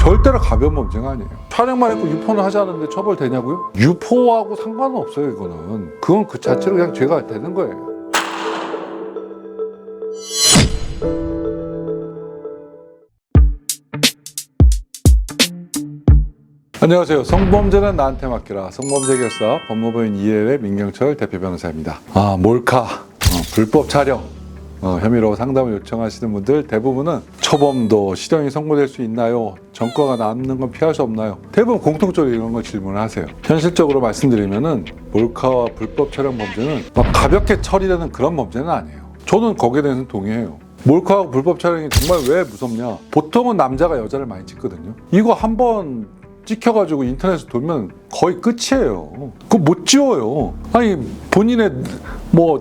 절대로 가벼운 범죄가 아니에요. 촬영만 했고 유포는 하지 않았는데 처벌되냐고요? 유포하고 상관은 없어요. 이거는 그건 그 자체로 그냥 죄가 되는 거예요. 안녕하세요. 성범죄는 나한테 맡기라. 성범죄 결사 법무부인 이혜의 민경철 대표 변호사입니다. 몰카, 불법 촬영 혐의로 상담을 요청하시는 분들 대부분은 초범도 실형이 선고될 수 있나요? 전과가 남는 건 피할 수 없나요? 대부분 공통적으로 이런 걸 질문을 하세요. 현실적으로 말씀드리면은 몰카와 불법 촬영 범죄는 막 가볍게 처리되는 그런 범죄는 아니에요. 저는 거기에 대해서는 동의해요. 몰카하고 불법 촬영이 정말 왜 무섭냐? 보통은 남자가 여자를 많이 찍거든요. 이거 한번 찍혀가지고 인터넷에 돌면 거의 끝이에요. 그거 못 지워요. 아니 본인의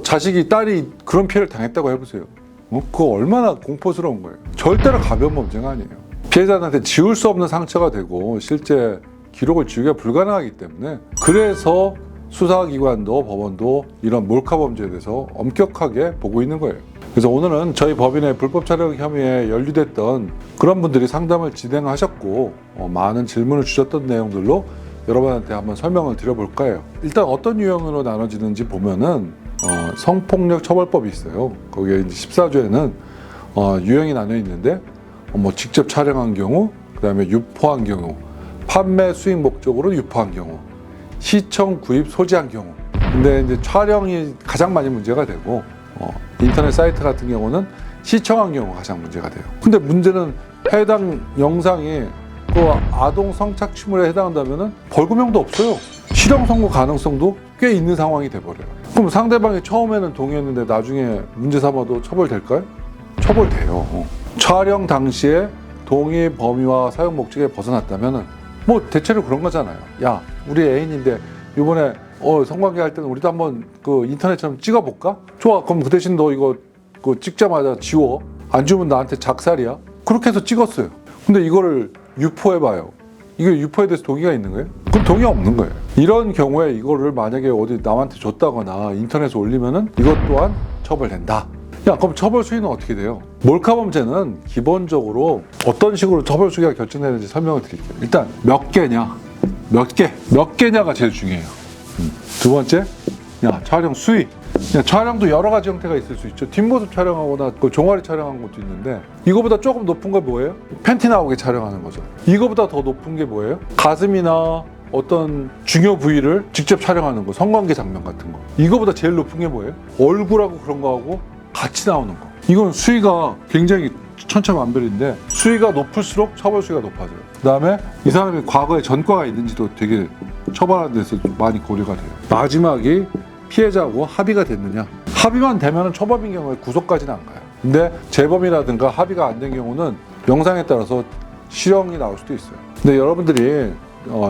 자식이 딸이 그런 피해를 당했다고 해보세요. 그거 얼마나 공포스러운 거예요. 절대로 가벼운 범죄가 아니에요. 피해자한테 지울 수 없는 상처가 되고 실제 기록을 지우기가 불가능하기 때문에 그래서 수사기관도 법원도 이런 몰카 범죄에 대해서 엄격하게 보고 있는 거예요. 그래서 오늘은 저희 법인의 불법 촬영 혐의에 연루됐던 그런 분들이 상담을 진행하셨고 많은 질문을 주셨던 내용들로 여러분한테 한번 설명을 드려볼까 해요. 일단 어떤 유형으로 나눠지는지 보면은 성폭력 처벌법이 있어요. 거기에 이제 14조에는 유형이 나눠 있는데 직접 촬영한 경우, 그 다음에 유포한 경우, 판매 수익 목적으로 유포한 경우, 시청 구입 소지한 경우. 근데 이제 촬영이 가장 많이 문제가 되고 인터넷 사이트 같은 경우는 시청한 경우가 가장 문제가 돼요. 근데 문제는 해당 영상이 그 아동 성착취물에 해당한다면 벌금형도 없어요. 실형 선고 가능성도 꽤 있는 상황이 돼버려요. 그럼 상대방이 처음에는 동의했는데 나중에 문제 삼아도 처벌될까요? 처벌돼요. 촬영 당시에 동의 범위와 사용 목적에 벗어났다면 대체로 그런 거잖아요. 야, 우리 애인인데 이번에 성관계 할 때는 우리도 한번 그 인터넷처럼 찍어볼까? 좋아. 그럼 그 대신 너 이거 찍자마자 지워. 안 지우면 나한테 작살이야. 그렇게 해서 찍었어요. 근데 이거를 유포해봐요. 이게 유포에 대해서 동의가 있는 거예요? 그건 동의가 없는 거예요. 이런 경우에 이거를 만약에 어디 남한테 줬다거나 인터넷에 올리면은 이것 또한 처벌된다. 야, 그럼 처벌 수위는 어떻게 돼요? 몰카 범죄는 기본적으로 어떤 식으로 처벌 수위가 결정되는지 설명을 드릴게요. 일단 몇 개냐가 제일 중요해요. 두 번째, 촬영 수위. 촬영도 여러 가지 형태가 있을 수 있죠. 뒷모습 촬영하거나 종아리 촬영한 것도 있는데 이거보다 조금 높은 건 뭐예요? 팬티 나오게 촬영하는 거죠. 이거보다 더 높은 게 뭐예요? 가슴이나 어떤 중요 부위를 직접 촬영하는 거, 성관계 장면 같은 거. 이거보다 제일 높은 게 뭐예요? 얼굴하고 그런 거하고 같이 나오는 거. 이건 수위가 굉장히 천차만별인데 수위가 높을수록 처벌 수위가 높아져요. 그 다음에 이 사람이 과거에 전과가 있는지도 되게 처벌하는 데서 많이 고려가 돼요. 마지막이 피해자하고 합의가 됐느냐. 합의만 되면 초범인 경우에 구속까지는 안 가요. 근데 재범이라든가 합의가 안 된 경우는 영상에 따라서 실형이 나올 수도 있어요. 근데 여러분들이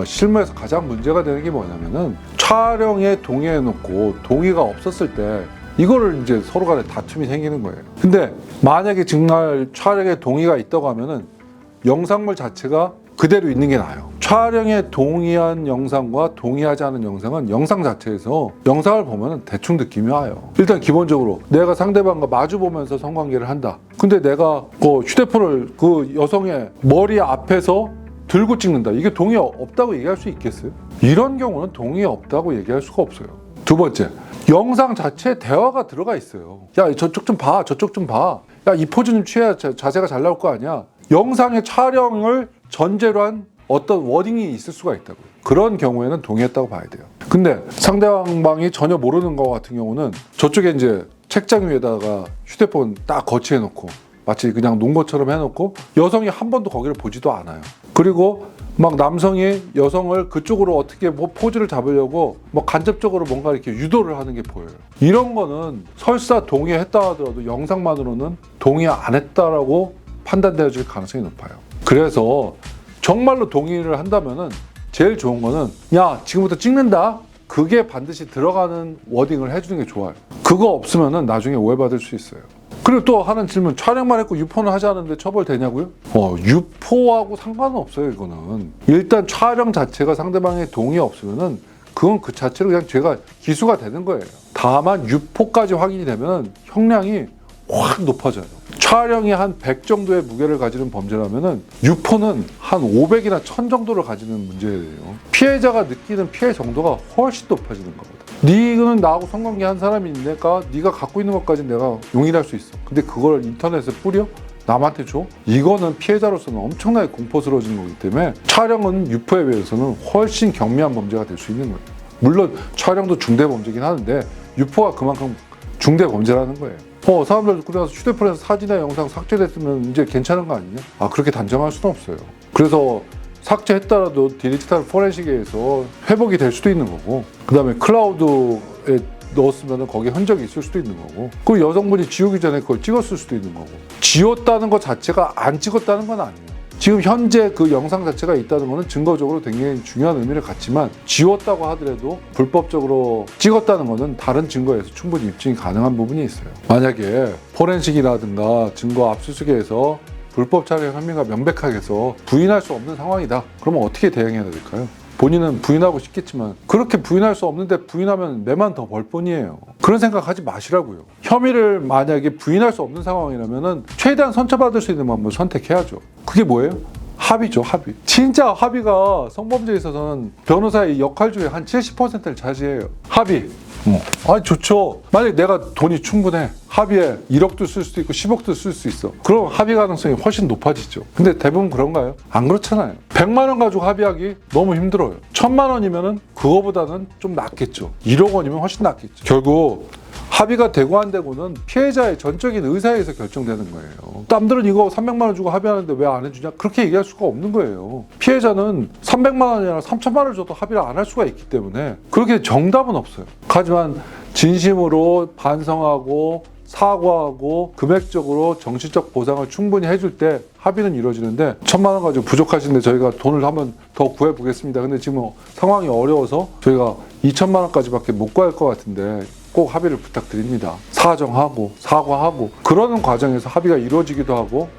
실무에서 가장 문제가 되는 게 뭐냐면은 촬영에 동의해놓고 동의가 없었을 때 이거를 이제 서로 간에 다툼이 생기는 거예요. 근데 만약에 정말 촬영에 동의가 있다고 하면은 영상물 자체가 그대로 있는 게 나아요. 촬영에 동의한 영상과 동의하지 않은 영상은 영상 자체에서 영상을 보면 대충 느낌이 와요. 일단 기본적으로 내가 상대방과 마주 보면서 성관계를 한다. 근데 내가 휴대폰을 그 여성의 머리 앞에서 들고 찍는다. 이게 동의 없다고 얘기할 수 있겠어요? 이런 경우는 동의 없다고 얘기할 수가 없어요. 두 번째, 영상 자체에 대화가 들어가 있어요. 야, 저쪽 좀 봐. 저쪽 좀 봐. 야, 이 포즈 좀 취해야 자세가 잘 나올 거 아니야. 영상의 촬영을 전제로 한 어떤 워딩이 있을 수가 있다고요. 그런 경우에는 동의했다고 봐야 돼요. 근데 상대방이 전혀 모르는 거 같은 경우는 저쪽에 이제 책장 위에다가 휴대폰 딱 거치해놓고 마치 그냥 논 것처럼 해놓고 여성이 한 번도 거기를 보지도 않아요. 그리고 막 남성이 여성을 그쪽으로 어떻게 포즈를 잡으려고 간접적으로 뭔가 이렇게 유도를 하는 게 보여요. 이런 거는 설사 동의했다 하더라도 영상만으로는 동의 안 했다라고 판단되어질 가능성이 높아요. 그래서 정말로 동의를 한다면은 제일 좋은 거는 야, 지금부터 찍는다. 그게 반드시 들어가는 워딩을 해주는 게 좋아요. 그거 없으면은 나중에 오해받을 수 있어요. 그리고 또 하는 질문, 촬영만 했고 유포는 하지 않았는데 처벌되냐고요? 유포하고 상관은 없어요. 이거는 일단 촬영 자체가 상대방의 동의 없으면은 그건 그 자체로 그냥 죄가 기수가 되는 거예요. 다만 유포까지 확인이 되면 형량이 확 높아져요. 촬영이 한 100 정도의 무게를 가지는 범죄라면은 유포는 한 500이나 1000 정도를 가지는 문제예요. 피해자가 느끼는 피해 정도가 훨씬 높아지는 거거든. 네는 나하고 성관계 한 사람이니까 네가 갖고 있는 것까지 내가 용인할 수 있어. 근데 그걸 인터넷에 뿌려? 남한테 줘? 이거는 피해자로서는 엄청나게 공포스러워지는 거기 때문에 촬영은 유포에 비해서는 훨씬 경미한 범죄가 될 수 있는 거예요. 물론 촬영도 중대 범죄긴 하는데 유포가 그만큼 중대 범죄라는 거예요. 사람들 그래서 휴대폰에서 사진이나 영상 삭제됐으면 이제 괜찮은 거 아니냐? 그렇게 단정할 수는 없어요. 그래서 삭제했더라도 디지털 포렌식에서 회복이 될 수도 있는 거고, 그 다음에 클라우드에 넣었으면 거기에 흔적이 있을 수도 있는 거고, 그 여성분이 지우기 전에 그걸 찍었을 수도 있는 거고, 지웠다는 것 자체가 안 찍었다는 건 아니에요. 지금 현재 그 영상 자체가 있다는 것은 증거적으로 굉장히 중요한 의미를 갖지만, 지웠다고 하더라도 불법적으로 찍었다는 것은 다른 증거에서 충분히 입증이 가능한 부분이 있어요. 만약에 포렌식이라든가 증거 압수수색에서 불법 촬영 혐의가 명백하게 해서 부인할 수 없는 상황이다. 그러면 어떻게 대응해야 될까요? 본인은 부인하고 싶겠지만 그렇게 부인할 수 없는데 부인하면 매만 더 벌 뿐이에요. 그런 생각하지 마시라고요. 혐의를 만약에 부인할 수 없는 상황이라면 최대한 선처받을 수 있는 방법을 선택해야죠. 그게 뭐예요? 합의죠, 합의. 진짜 합의가 성범죄에 있어서는 변호사의 역할 중에 한 70%를 차지해요. 합의. 좋죠. 만약에 내가 돈이 충분해. 합의에 1억도 쓸 수도 있고 10억도 쓸 수 있어. 그럼 합의 가능성이 훨씬 높아지죠. 근데 대부분 그런가요? 안 그렇잖아요. 100만 원 가지고 합의하기 너무 힘들어요. 1000만 원이면은 그거보다는 좀 낫겠죠. 1억 원이면 훨씬 낫겠죠. 결국 합의가 되고 안 되고는 피해자의 전적인 의사에 의해서 결정되는 거예요. 남들은 이거 300만 원 주고 합의하는데 왜 안 해주냐? 그렇게 얘기할 수가 없는 거예요. 피해자는 300만 원이 아니라 3천만 원을 줘도 합의를 안 할 수가 있기 때문에 그렇게 정답은 없어요. 하지만 진심으로 반성하고 사과하고 금액적으로 정신적 보상을 충분히 해줄 때 합의는 이루어지는데 1000만 원 가지고 부족하신데 저희가 돈을 한번 더 구해보겠습니다. 근데 지금 상황이 어려워서 저희가 2천만 원까지밖에 못 구할 것 같은데 꼭 합의를 부탁드립니다. 사정하고 사과하고 그러는 과정에서 합의가 이루어지기도 하고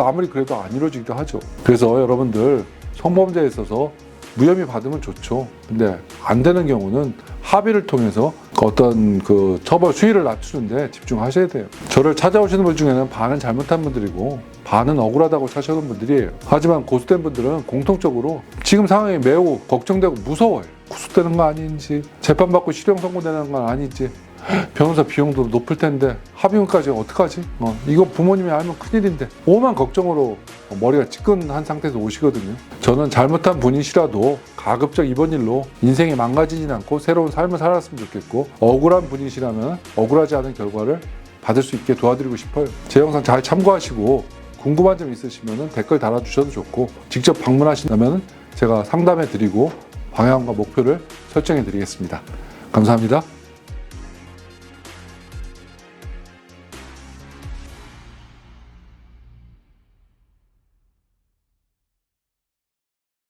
아무리 그래도 안 이루어지기도 하죠. 그래서 여러분들 성범죄에 있어서 무혐의 받으면 좋죠. 근데 안 되는 경우는 합의를 통해서 어떤 그 처벌 수위를 낮추는데 집중하셔야 돼요. 저를 찾아오시는 분 중에는 반은 잘못한 분들이고 반은 억울하다고 사시는 분들이에요. 하지만 고수된 분들은 공통적으로 지금 상황이 매우 걱정되고 무서워요. 구속되는 거 아닌지, 재판받고 실형 선고되는 건 아닌지, 변호사 비용도 높을 텐데 합의금까지 어떡하지? 이거 부모님이 알면 큰일인데 오만 걱정으로 머리가 찌끈한 상태에서 오시거든요. 저는 잘못한 분이시라도 가급적 이번 일로 인생이 망가지진 않고 새로운 삶을 살았으면 좋겠고, 억울한 분이시라면 억울하지 않은 결과를 받을 수 있게 도와드리고 싶어요. 제 영상 잘 참고하시고 궁금한 점 있으시면 댓글 달아주셔도 좋고, 직접 방문하신다면 제가 상담해 드리고 방향과 목표를 설정해 드리겠습니다. 감사합니다.